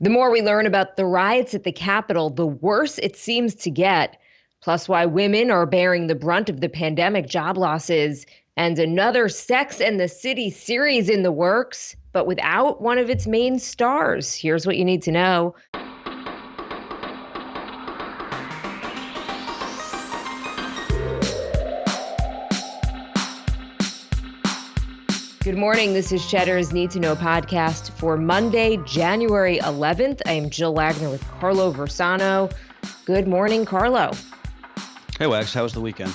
The more we learn about the riots at the Capitol, the worse it seems to get. Plus, why women are bearing the brunt of the pandemic job losses, and another Sex and the City series in the works, but without one of its main stars. Here's what you need to know. Good morning. This is Cheddar's Need2Know podcast for Monday, January 11th. I am Jill Wagner with Carlo Versano. Good morning, Carlo. Hey, Wags. How was the weekend?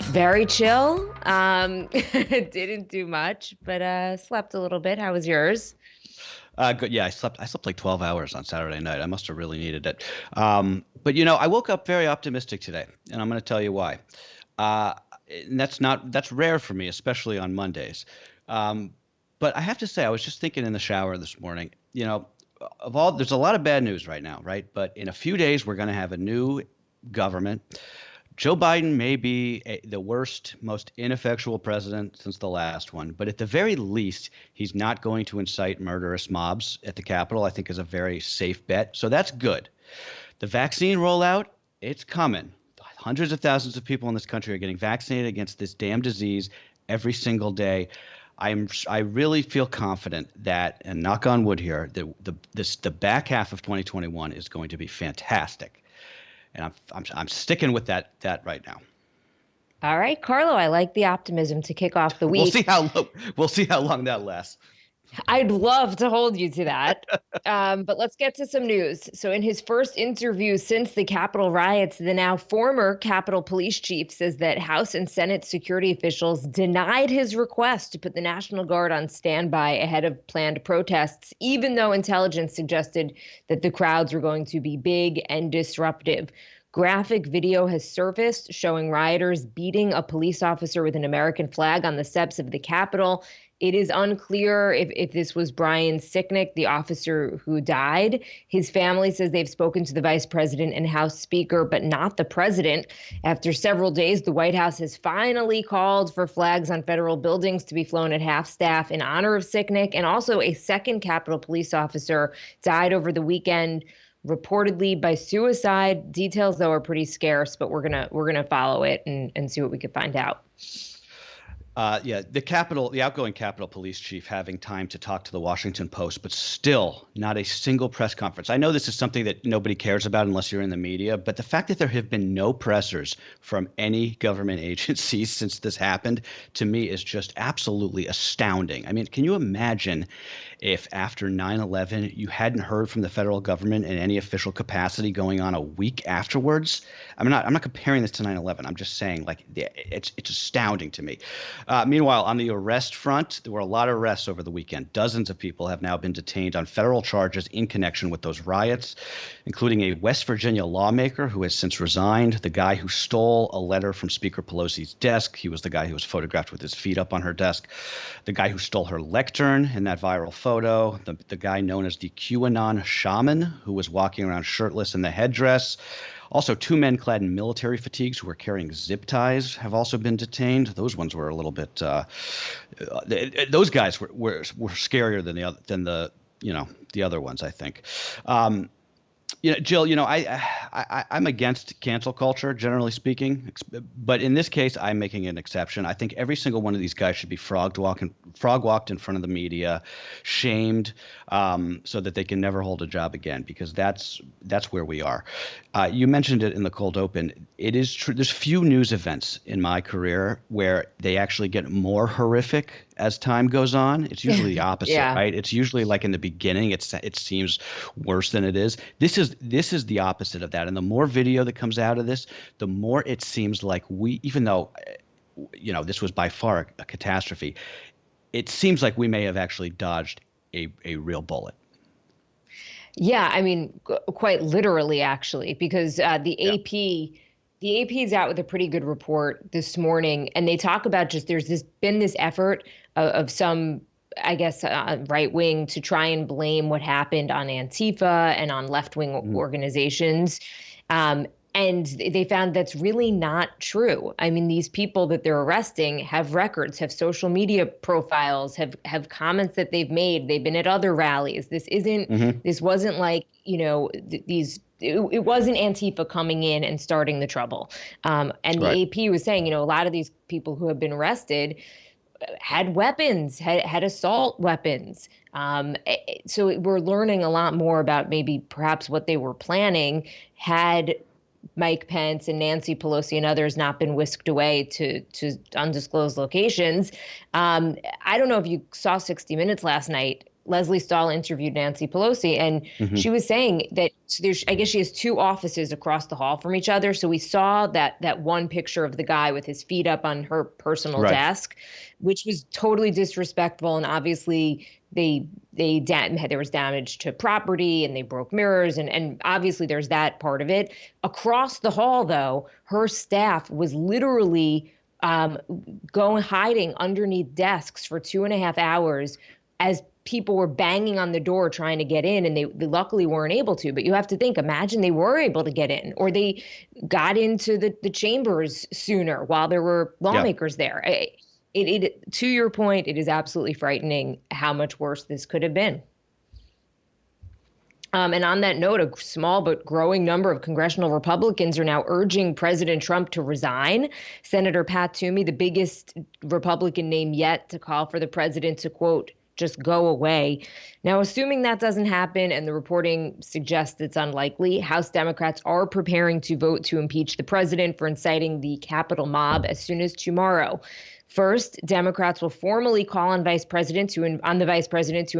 Very chill. Didn't do much, but slept a little bit. How was yours? Good. Yeah, I slept like 12 hours on Saturday night. I must have really needed it. But I woke up very optimistic today, and I'm going to tell you why. And that's rare for me, especially on Mondays. But I have to say, I was just thinking in the shower this morning, there's a lot of bad news right now, right? But in a few days, we're going to have a new government. Joe Biden may be the worst, most ineffectual president since the last one, but at the very least, he's not going to incite murderous mobs at the Capitol, I think is a very safe bet. So that's good. The vaccine rollout, it's coming. Hundreds of thousands of people in this country are getting vaccinated against this damn disease every single day. I really feel confident that, and knock on wood here, the back half of 2021 is going to be fantastic. And I'm sticking with that right now. All right, Carlo, I like the optimism to kick off the week. We'll see how long that lasts. I'd love to hold you to that. But let's get to some news. So in his first interview since the Capitol riots, the now former Capitol Police Chief says that House and Senate security officials denied his request to put the National Guard on standby ahead of planned protests, even though intelligence suggested that the crowds were going to be big and disruptive. Graphic video has surfaced showing rioters beating a police officer with an American flag on the steps of the Capitol. It is unclear if this was Brian Sicknick, the officer who died. His family says they've spoken to the vice president and House Speaker, but not the president. After several days, the White House has finally called for flags on federal buildings to be flown at half-staff in honor of Sicknick. And also a second Capitol police officer died over the weekend, reportedly by suicide. Details, though, are pretty scarce, but we're gonna follow it and see what we can find out. The outgoing Capitol Police Chief having time to talk to the Washington Post, but still not a single press conference. I know this is something that nobody cares about unless you're in the media, but the fact that there have been no pressers from any government agencies since this happened, to me, is just absolutely astounding. I mean, can you imagine if after 9/11 you hadn't heard from the federal government in any official capacity going on a week afterwards? I'm not comparing this to 9/11. I'm just saying, it's astounding to me. Meanwhile, on the arrest front, there were a lot of arrests over the weekend. Dozens of people have now been detained on federal charges in connection with those riots, including a West Virginia lawmaker who has since resigned, the guy who stole a letter from Speaker Pelosi's desk. He was the guy who was photographed with his feet up on her desk. The guy who stole her lectern in that viral photo. The guy known as the QAnon shaman who was walking around shirtless in the headdress. Also, two men clad in military fatigues who were carrying zip ties have also been detained. Those ones were a little bit. Those guys were scarier than the other ones, I think. Jill, I'm against cancel culture, generally speaking, but in this case, I'm making an exception. I think every single one of these guys should be frog walked in front of the media, shamed, so that they can never hold a job again, because that's where we are. You mentioned it in the cold open. It is true. There's few news events in my career where they actually get more horrific as time goes on. It's usually the opposite, yeah. Right? It's usually like in the beginning, it seems worse than it is. This is the opposite of that. And the more video that comes out of this, the more it seems like even though, this was by far a catastrophe, it seems like we may have actually dodged a real bullet. Yeah, I mean, quite literally, actually, because the AP is out with a pretty good report this morning, and they talk about there's been this effort of some, I guess, right wing to try and blame what happened on Antifa and on left wing organizations. And they found that's really not true. I mean, these people that they're arresting have records, have social media profiles, have comments that they've made. They've been at other rallies. This wasn't like, it wasn't Antifa coming in and starting the trouble. And the Right. AP was saying, a lot of these people who have been arrested had weapons, had assault weapons. So we're learning a lot more about maybe perhaps what they were planning had Mike Pence and Nancy Pelosi and others not been whisked away to undisclosed locations. I don't know if you saw 60 Minutes last night. Leslie Stahl interviewed Nancy Pelosi, and she was saying that I guess she has two offices across the hall from each other. So we saw that one picture of the guy with his feet up on her personal desk, which was totally disrespectful. And obviously there was damage to property and they broke mirrors. And obviously there's that part of it. Across the hall, though, her staff was literally hiding underneath desks for 2.5 hours as people were banging on the door trying to get in, and they luckily weren't able to. But you have to think, imagine they were able to get in, or they got into the chambers sooner while there were lawmakers there. To your point, it is absolutely frightening how much worse this could have been. And on that note, a small but growing number of congressional Republicans are now urging President Trump to resign. Senator Pat Toomey, the biggest Republican name yet to call for the president to, quote, just go away. Now, assuming that doesn't happen, and the reporting suggests it's unlikely, House Democrats are preparing to vote to impeach the president for inciting the Capitol mob as soon as tomorrow. First, Democrats will formally call on the vice president to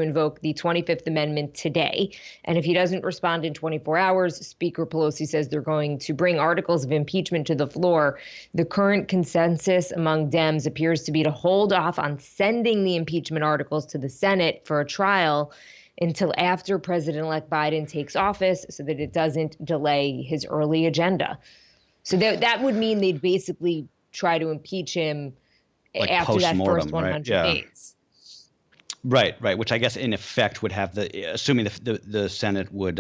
invoke the 25th Amendment today. And if he doesn't respond in 24 hours, Speaker Pelosi says they're going to bring articles of impeachment to the floor. The current consensus among Dems appears to be to hold off on sending the impeachment articles to the Senate for a trial until after President-elect Biden takes office, so that it doesn't delay his early agenda. So that would mean they'd basically try to impeach him like after that first 100 days. Right. Which I guess in effect would have assuming the Senate would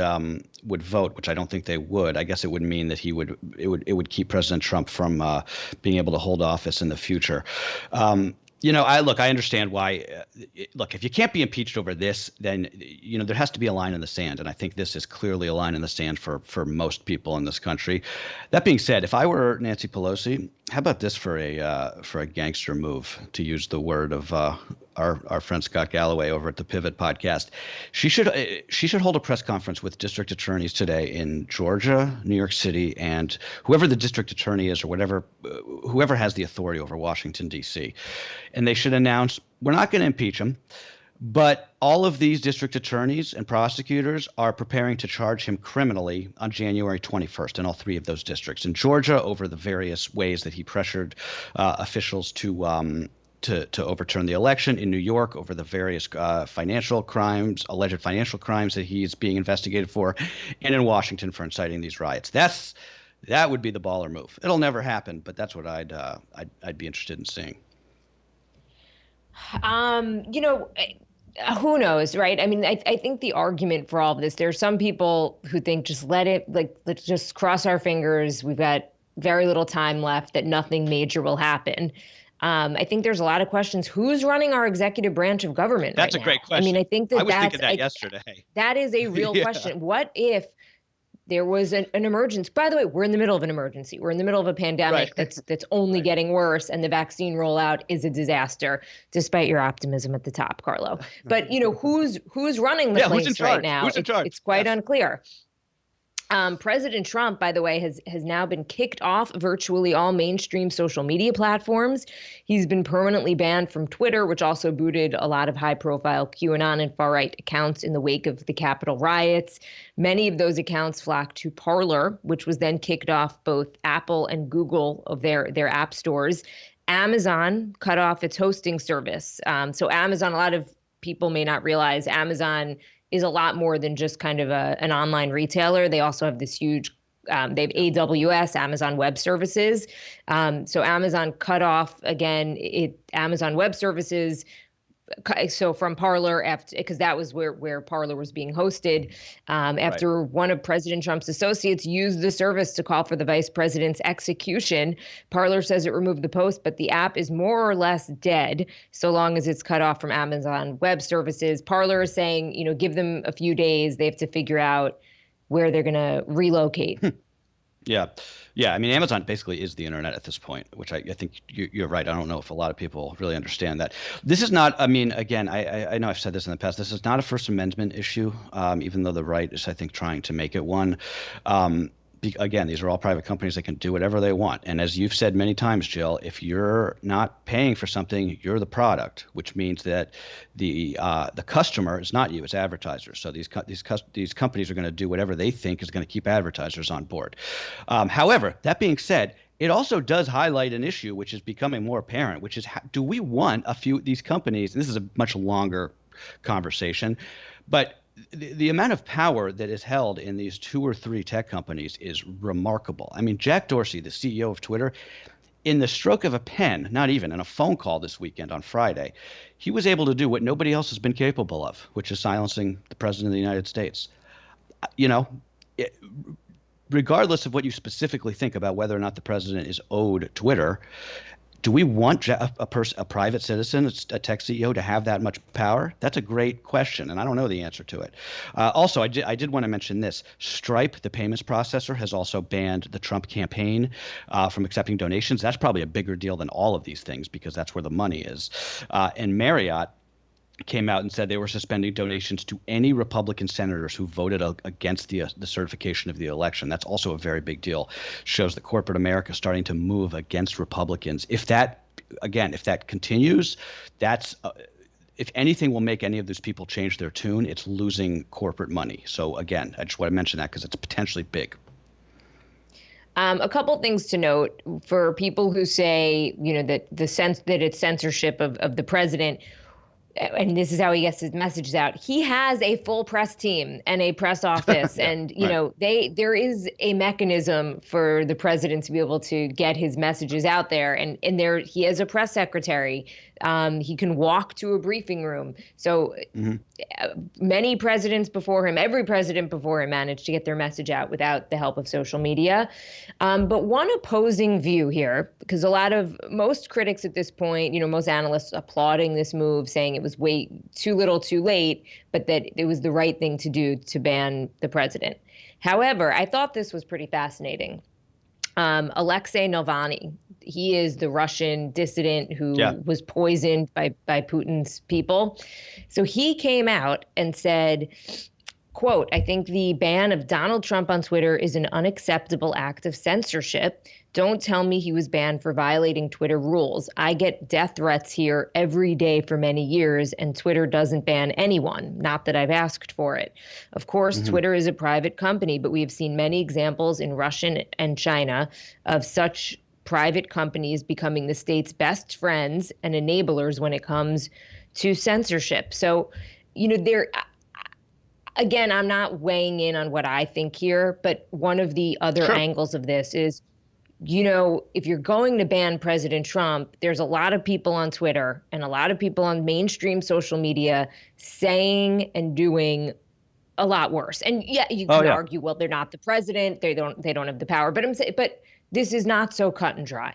vote, which I don't think they would. I guess it would mean that it would keep President Trump from being able to hold office in the future. I understand why. Look, if you can't be impeached over this, then there has to be a line in the sand, and I think this is clearly a line in the sand for most people in this country. That being said, if I were Nancy Pelosi, how about this for a gangster move, to use the word of our friend Scott Galloway over at the Pivot podcast? She should hold a press conference with district attorneys today in Georgia, New York City, and whoever the district attorney is, or whoever has the authority over Washington, D.C. And they should announce, we're not going to impeach him, but all of these district attorneys and prosecutors are preparing to charge him criminally on January 21st in all three of those districts. In Georgia, over the various ways that he pressured officials to overturn the election. In New York, over the various alleged financial crimes that he's being investigated for. And in Washington for inciting these riots. That would be the baller move. It'll never happen, but that's what I'd be interested in seeing. Who knows, right? I mean, I think the argument for all of this, there are some people who think just let's just cross our fingers. We've got very little time left, that nothing major will happen. I think there's a lot of questions. Who's running our executive branch of government That's right a great now? question. I mean, I think I was thinking that yesterday. That is a real question. What if there was an emergency? By the way, we're in the middle of an emergency. We're in the middle of a pandemic that's only getting worse, and the vaccine rollout is a disaster, despite your optimism at the top, Carlo. But who's running the place right now? Who's in charge? It's quite unclear. President Trump, by the way, has now been kicked off virtually all mainstream social media platforms. He's been permanently banned from Twitter, which also booted a lot of high-profile QAnon and far-right accounts in the wake of the Capitol riots. Many of those accounts flocked to Parler, which was then kicked off both Apple and Google of their app stores. Amazon cut off its hosting service. So Amazon, a lot of people may not realize, Amazon is a lot more than just kind of an online retailer. They also have this huge, they have AWS, Amazon Web Services. So Amazon cut off, again, Amazon Web Services So from Parler, after, because that was where Parler was being hosted, after one of President Trump's associates used the service to call for the vice president's execution. Parler says it removed the post, but the app is more or less dead so long as it's cut off from Amazon Web Services. Parler is saying, give them a few days. They have to figure out where they're going to relocate. Yeah. Yeah. I mean, Amazon basically is the internet at this point, which I think you're right. I don't know if a lot of people really understand that. This is not, I mean, again, I know I've said this in the past. This is not a First Amendment issue, even though the right is, I think, trying to make it one. Again, these are all private companies that can do whatever they want. And as you've said many times, Jill, if you're not paying for something, you're the product, which means that the customer is not you, it's advertisers. So these companies are going to do whatever they think is going to keep advertisers on board. However, that being said, it also does highlight an issue which is becoming more apparent, which is do we want a few of these companies? And this is a much longer conversation, but the amount of power that is held in these 2 or 3 tech companies is remarkable. I mean, Jack Dorsey, the CEO of Twitter, in the stroke of a pen, not even in a phone call this weekend on Friday, he was able to do what nobody else has been capable of, which is silencing the president of the United States. Regardless of what you specifically think about whether or not the president is owed Twitter, do we want a private citizen, a tech CEO, to have that much power? That's a great question, and I don't know the answer to it. Also, I did want to mention this. Stripe, the payments processor, has also banned the Trump campaign from accepting donations. That's probably a bigger deal than all of these things because that's where the money is. And Marriott came out and said they were suspending donations to any Republican senators who voted against the certification of the election. That's also a very big deal. Shows that corporate America is starting to move against Republicans. If that continues, if anything will make any of these people change their tune, it's losing corporate money. So again, I just want to mention that because it's potentially big. A couple things to note for people who say, that it's censorship of the president. And this is how he gets his messages out. He has a full press team and a press office. Yeah, and, there is a mechanism for the president to be able to get his messages out there. And there he has a press secretary. He can walk to a briefing room. So many presidents before him, every president before him managed to get their message out without the help of social media. But one opposing view here, because most critics at this point, most analysts applauding this move, saying it was way too little too late, but that it was the right thing to do to ban the president. However, I thought this was pretty fascinating. Alexei Navalny, he is the Russian dissident who was poisoned by Putin's people. So he came out and said, quote, "I think the ban of Donald Trump on Twitter is an unacceptable act of censorship. Don't tell me he was banned for violating Twitter rules. I get death threats here every day for many years, and Twitter doesn't ban anyone. Not that I've asked for it. Of course, Twitter is a private company, but we have seen many examples in Russia and China of such private companies becoming the state's best friends and enablers when it comes to censorship." So, again, I'm not weighing in on what I think here, but one of the other angles of this is, if you're going to ban President Trump, there's a lot of people on Twitter and a lot of people on mainstream social media saying and doing a lot worse. And you can argue, well, they're not the president, they don't have the power, but this is not so cut and dry.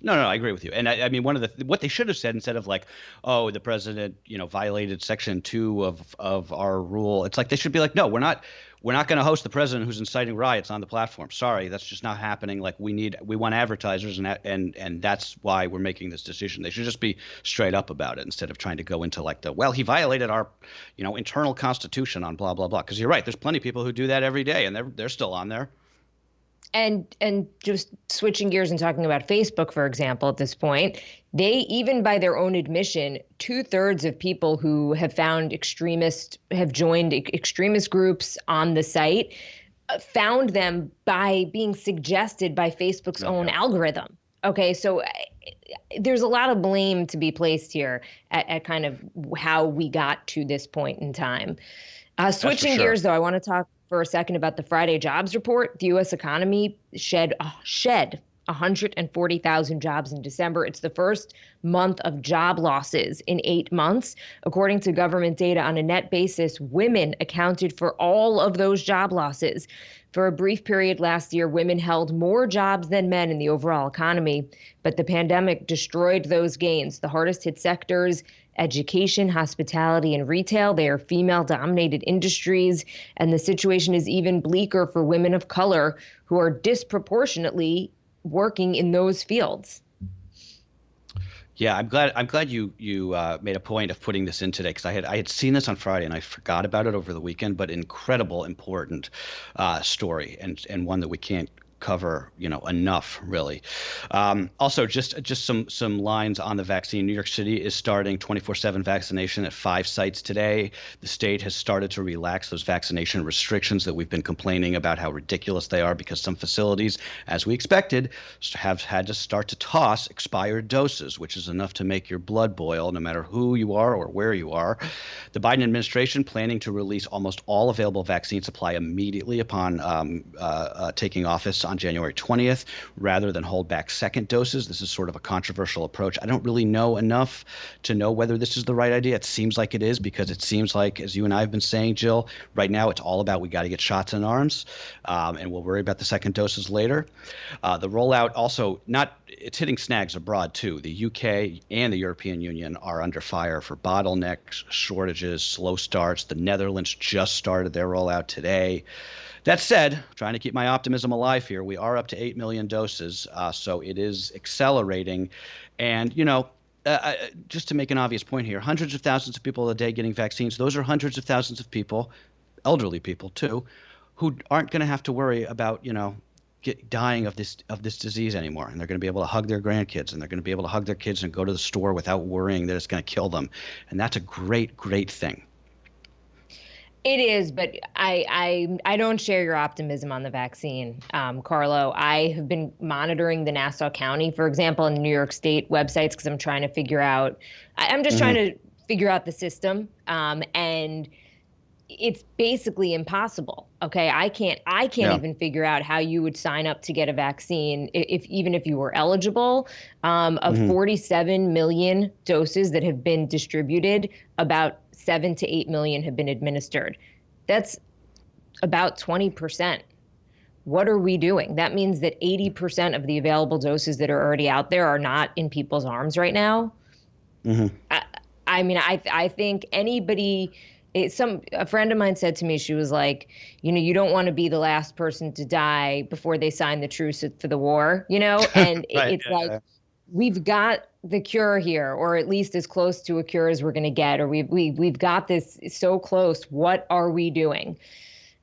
No, I agree with you. And I mean, what they should have said instead of like, oh, the president, violated Section 2 of our rule. It's like they should be like, no, we're not going to host the president who's inciting riots on the platform. Sorry, that's just not happening. Like we want advertisers, and that's why we're making this decision. They should just be straight up about it instead of trying to go into like he violated our, internal constitution on blah blah blah. Because you're right, there's plenty of people who do that every day, and they're still on there. And just switching gears and talking about Facebook, for example, at this point, they, even by their own admission, 2/3 of people who have joined extremist groups on the site found them by being suggested by Facebook's own algorithm. Okay, so there's a lot of blame to be placed here at kind of how we got to this point in time. Switching gears, though, I want to talk for a second about the Friday jobs report. The U.S. economy shed 140,000 jobs in December. It's the first month of job losses in 8 months. According to government data, on a net basis, women accounted for all of those job losses. For a brief period last year, women held more jobs than men in the overall economy, but the pandemic destroyed those gains. The hardest hit sectors: education, hospitality, and retail. They are female dominated industries, and the situation is even bleaker for women of color who are disproportionately working in those fields. Yeah, I'm glad you made a point of putting this in today, because I had seen this on Friday and I forgot about it over the weekend. But incredible important story, and one that we can't cover enough, really. Also, just some lines on the vaccine. New York City is starting 24/7 vaccination at 5 sites today. The state has started to relax those vaccination restrictions that we've been complaining about how ridiculous they are, because some facilities, as we expected, have had to start to toss expired doses, which is enough to make your blood boil, no matter who you are or where you are. The Biden administration planning to release almost all available vaccine supply immediately upon taking office on January 20th, rather than hold back second doses. This is sort of a controversial approach. I don't really know enough to know whether this is the right idea. It seems like it is, because it seems like, as you and I have been saying, Jill, right now it's all about we got to get shots in arms, and we'll worry about the second doses later. The rollout also it's hitting snags abroad too. The UK and the European Union are under fire for bottlenecks, shortages, slow starts. The Netherlands just started their rollout today. That said, trying to keep my optimism alive here, we are up to 8 million doses, so it is accelerating. And, just to make an obvious point here, hundreds of thousands of people a day getting vaccines. Those are hundreds of thousands of people, elderly people too, who aren't going to have to worry about, dying of this disease anymore. And they're going to be able to hug their grandkids, and they're going to be able to hug their kids and go to the store without worrying that it's going to kill them. And that's a great, great thing. It is, but I don't share your optimism on the vaccine, Carlo. I have been monitoring the Nassau County, for example, and New York State websites, because I'm trying to figure out. I'm just trying to figure out the system, and it's basically impossible. Okay, I can't even figure out how you would sign up to get a vaccine even if you were eligible. Of 47 million doses that have been distributed, about 7 to 8 million have been administered. That's about 20%. What are we doing? That means that 80% of the available doses that are already out there are not in people's arms right now. I mean, I think anybody. A friend of mine said to me, she was like, you don't want to be the last person to die before they sign the truce for the war, and Right, it's like, we've got the cure here, or at least as close to a cure as we're going to get, or we've got this so close. What are we doing?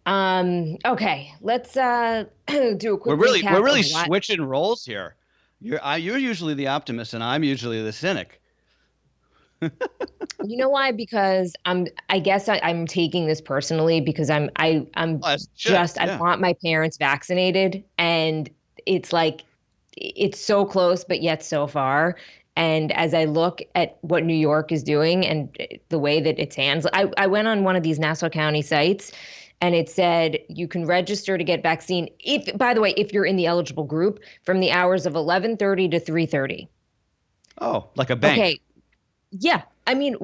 Okay, let's do a quick We're really recap. switching roles here. You're usually the optimist, and I'm usually the cynic. You know why? Because I guess I'm taking this personally, because I want my parents vaccinated, and it's like, it's so close, but yet so far. And as I look at what New York is doing and the way that it's handled, I went on one of these Nassau County sites, and it said you can register to get vaccine by the way, if you're in the eligible group, from the hours of 11:30 to 3:30. Oh, like a bank. Okay. Yeah. I mean,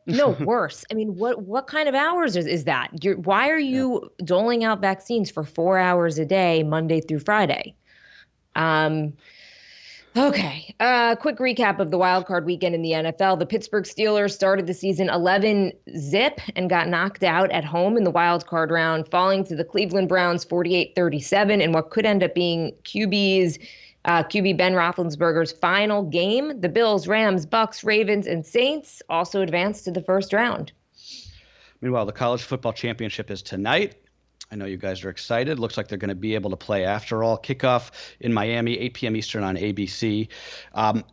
no, worse. I mean, what kind of hours is that? Why are you doling out vaccines for 4 hours a day, Monday through Friday? Okay. Quick recap of the wild card weekend in the NFL. The Pittsburgh Steelers started the season 11-0 and got knocked out at home in the wild card round, falling to the Cleveland Browns 48-37 in what could end up being QB Ben Roethlisberger's final game. The Bills, Rams, Bucks, Ravens, and Saints also advanced to the first round. Meanwhile, the college football championship is tonight. I know you guys are excited. Looks like they're going to be able to play after all. Kickoff in Miami, 8 p.m. Eastern on ABC.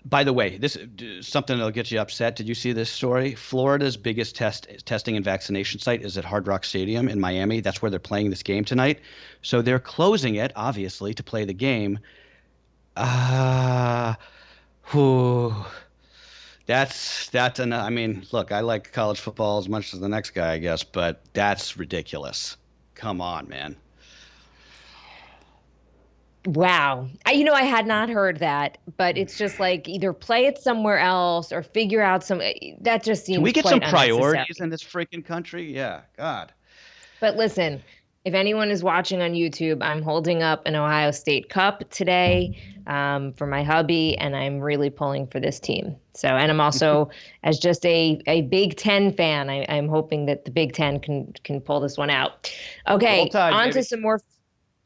By the way, this is something that'll get you upset. Did you see this story? Florida's biggest testing and vaccination site is at Hard Rock Stadium in Miami. That's where they're playing this game tonight. So they're closing it, obviously, to play the game. I mean, look, I like college football as much as the next guy, I guess, but that's ridiculous. Come on, man. Wow. I had not heard that, but it's just like either play it somewhere else or figure out that just Can we seems get some quite priorities unnecessary. in this freaking country? Yeah, God. But listen, if anyone is watching on YouTube, I'm holding up an Ohio State Cup today for my hubby, and I'm really pulling for this team. So, and I'm also, as just a Big Ten fan, I'm hoping that the Big Ten can pull this one out. Roll Okay, Tide, on to baby. some more.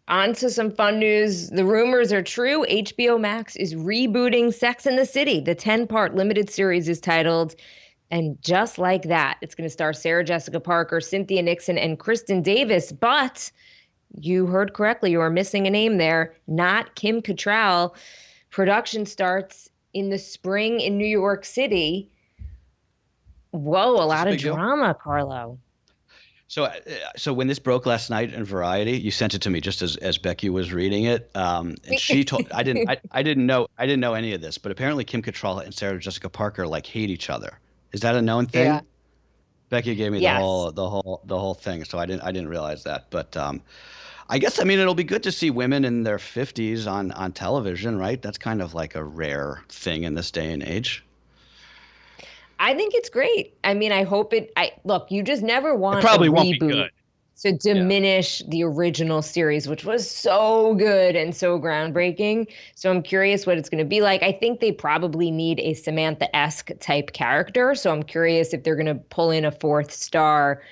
On to some fun news. The rumors are true. HBO Max is rebooting Sex and the City. The 10-part limited series is titled, and just like that, it's going to star Sarah Jessica Parker, Cynthia Nixon, and Kristen Davis. But you heard correctly. You are missing a name there, not Kim Cattrall. Production starts in the spring in New York City. Whoa, a Is this lot a of big deal? drama, Carlo. So when this broke last night in Variety, you sent it to me just as Becky was reading it, and she told I didn't know any of this, but apparently Kim Cattrall and Sarah Jessica Parker like hate each other. Is that a known Yeah. thing? Becky gave me Yes. the whole thing, so I didn't realize that. But I guess I mean it'll be good to see women in their 50s on television, right? That's kind of like a rare thing in this day and age. I think it's great. I hope I look, you just never It want a probably won't be reboot good. to Yeah. diminish the original series, which was so good and so groundbreaking. So I'm curious what it's going to be like. I think they probably need a Samantha-esque type character. So I'm curious if they're going to pull in a fourth star,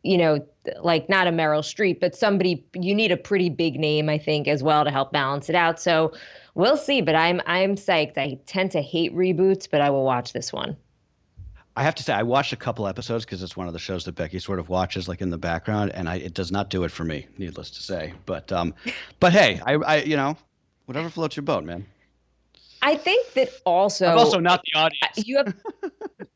you know, like not a Meryl Streep, but somebody you need a pretty big name, I think, as well to help balance it out. So we'll see. But I'm psyched. I tend to hate reboots, but I will watch this one. I have to say, I watched a couple episodes because it's one of the shows that Becky sort of watches like in the background, and it does not do it for me, needless to say. But hey, whatever floats your boat, man. I think that I'm also also not the audience.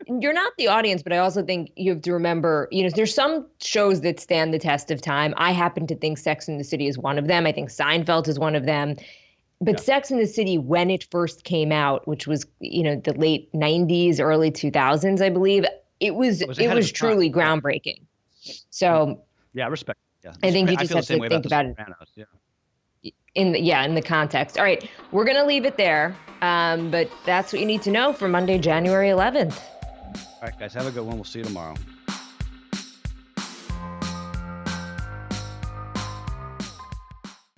you're not the audience, but I also think you have to remember, there's some shows that stand the test of time. I happen to think Sex and the City is one of them. I think Seinfeld is one of them. But Yeah. Sex and the City, when it first came out, which was, the late 90s, early 2000s, I believe, it was It was it ahead of was its time. truly Yeah. groundbreaking. So Yeah, respect. Yeah. I think you I just feel the have same to way about think The about it Sopranos. Yeah. in the context. All right, we're gonna leave it there. But that's what you need to know for Monday, January 11th. All right, guys, have a good one. We'll see you tomorrow.